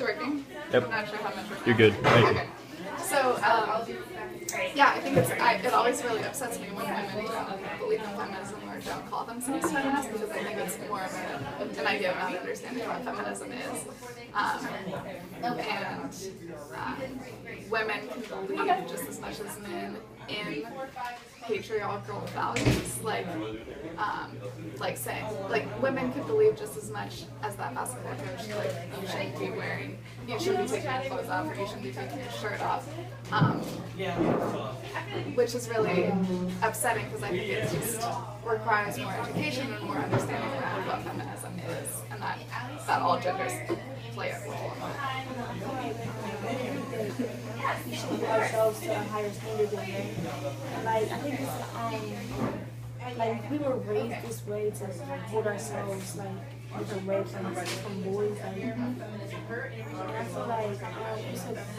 it working? Yep. I'm not sure how much we're You're good. Thank you. Okay. So, yeah, I think it always really upsets me when women don't believe in feminism or don't call themselves feminists, because I think it's more of an idea of not understanding what feminism is. Women can believe just as much as men in patriarchal values, like women could believe just as much as that basketball coach, like you shouldn't be taking your clothes off, or you shouldn't be taking your shirt off, which is really upsetting, because I think it just requires more education and more understanding around what feminism is, and that all genders play a role in it. We should hold ourselves to a higher standard than men. And I think it's, we were raised this way to hold ourselves away from boys. And I feel like I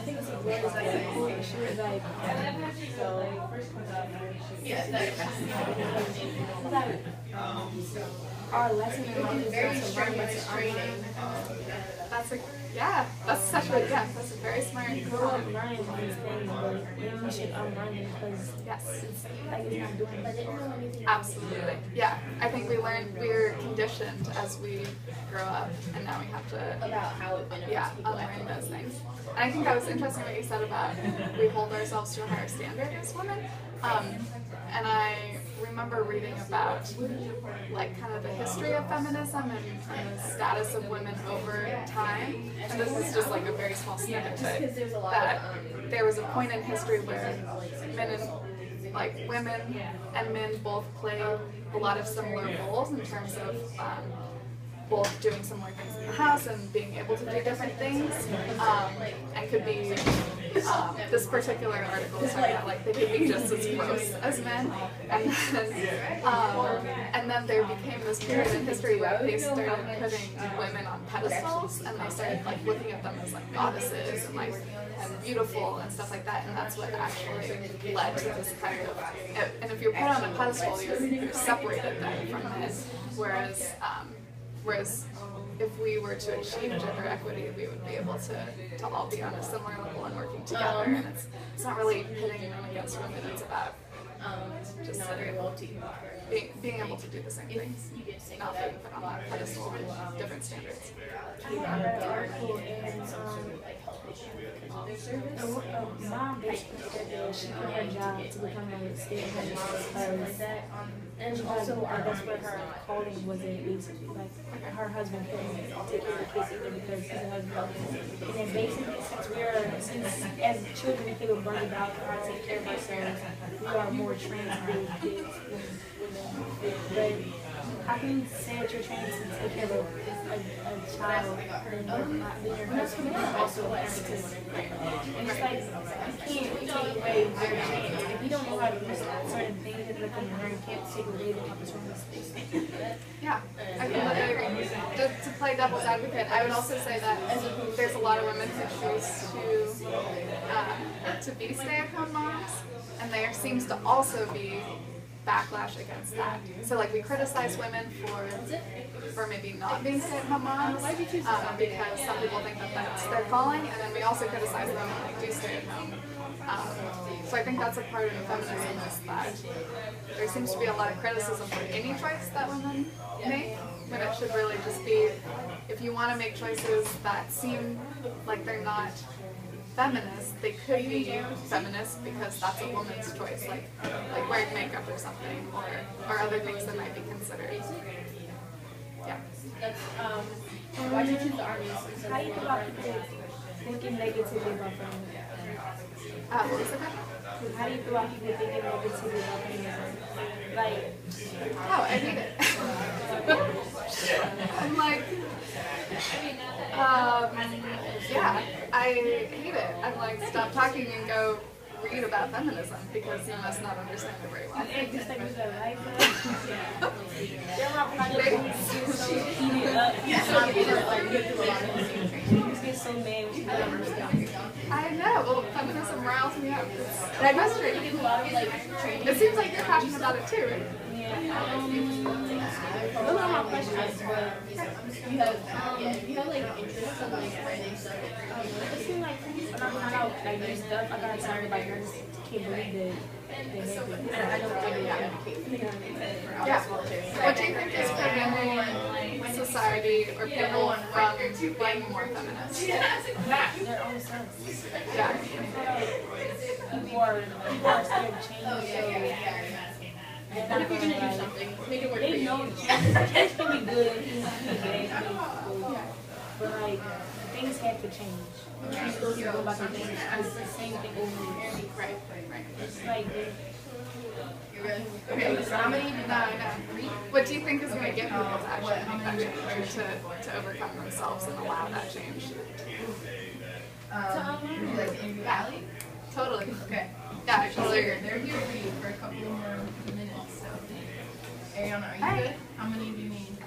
think it's a really cool issue. Our lesson in life is to learn what's training. That's a very smart comment. Learning these things, but we should unlearn them, because it's not doing it. Absolutely. Yeah. I think we're conditioned as we grow up, and now we have to unlearn those things. And I think that was interesting what you said about we hold ourselves to a higher standard as women. And I remember reading about kind of the history of feminism and the status of women over time. And this is just a very small snippet, that there was a point in history where women and men both played a lot of similar roles in terms of both doing similar things in the house and being able to do different things, and could be, this particular article is talking about they could be just as gross as men, and then there became this period in history where they started putting women on pedestals, and they started looking at them as goddesses and beautiful and stuff like that, and that's what actually led to this kind of, and if you're put on a pedestal, you're separated then from men, whereas if we were to achieve gender equity, we would be able to all be on a similar level and working together. And it's not really pitting men against women. It's about just being able to do the same things, not being put on that pedestal with different standards. Mom basically said that she quit her job to become a stay-at-home mom, and also that's where her calling was in, basically. Her husband couldn't take care of the kids either because he's a husband. And then basically, since as children we feel burdened out to how to take care of ourselves, we are more trained to deal with kids but how can you say that you're trained to take care of a child and not being your husband is also a parent? And it's you can't away their chance. If you don't know how to do certain things that let them learn, you can't take away the opportunities. Yeah, I completely agree. To play devil's advocate, I would also say that there's a lot of women who choose to be stay-at-home moms, and there seems to also be backlash against that. So we criticize women for maybe not being stay-at-home moms, because some people think that that's their calling, and then we also criticize them when they do stay at home. So I think that's a part of feminism, is that there seems to be a lot of criticism for any choice that women make, when it should really just be, if you want to make choices that seem like they're not feminist, they could be feminist because that's a woman's choice, like wearing makeup or something, or other things that might be considered. Yeah. Why did you choose the army? How do you feel about people thinking negatively about feminism? What was it? How do you feel about people thinking negatively about feminism? Oh, I hate it. I'm yeah, I hate it. I'm stop talking and go read about feminism, because you must not understand it very well. I know. Well, feminism riles me up. It's frustrating. It seems like you're passionate about it too, right? Yeah. Those are my questions, but You have like interest in like writing stuff. it seemed like when I found out like new stuff, I got excited. Like I just can't believe that they have it. I don't think they advocate. Yeah. What do you think is preventing society or people from being more feminist? Their own sense. Yeah. People are scared of change, so What if you're gonna do something? Make it work for they you. know change can be good, it can be bad, but like things have to change. You still can go about the things, it's the same thing over and over. Right. It's like You ready? Okay, so how many did I know? What do you think is going to get people to actually make that change or to overcome themselves and allow that change? Like in Valley? Totally. Okay. Yeah, I So totally they're agree. here for you for a couple more minutes. So, Ariana, are you good? How many do you need?